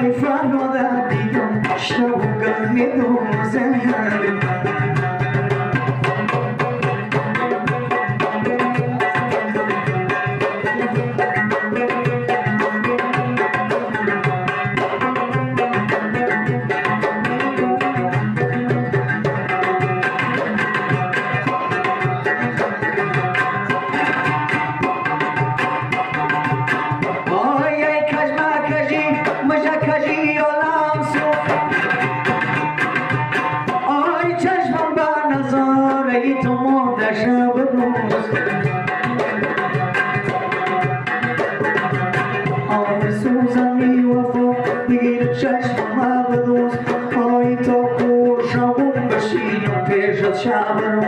Ay فردا دیدم شوق میدوزه تو مرده شب روز آرزوزمی وفا بگیر چشمم بدوز آی تا کور شبون بشینم پیشت شب روز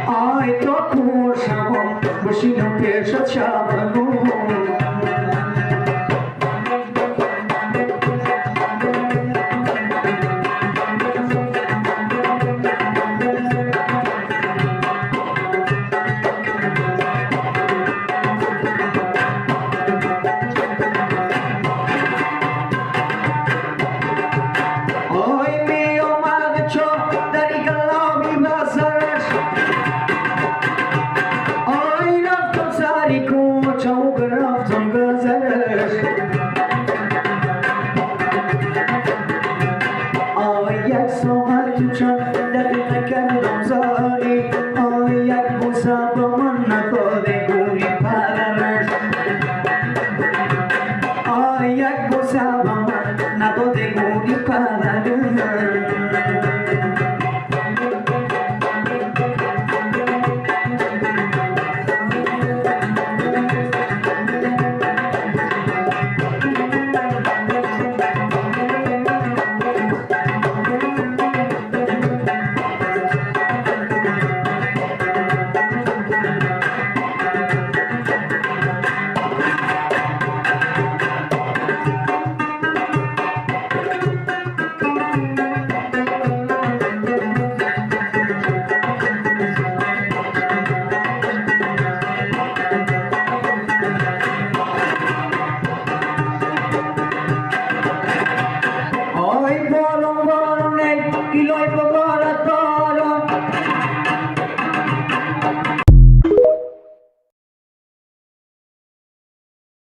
آی تا کور شبون بشینم پیشت شب روز یک ساعت تو چند دقیقه کردم زاری یک بوسه با من نداده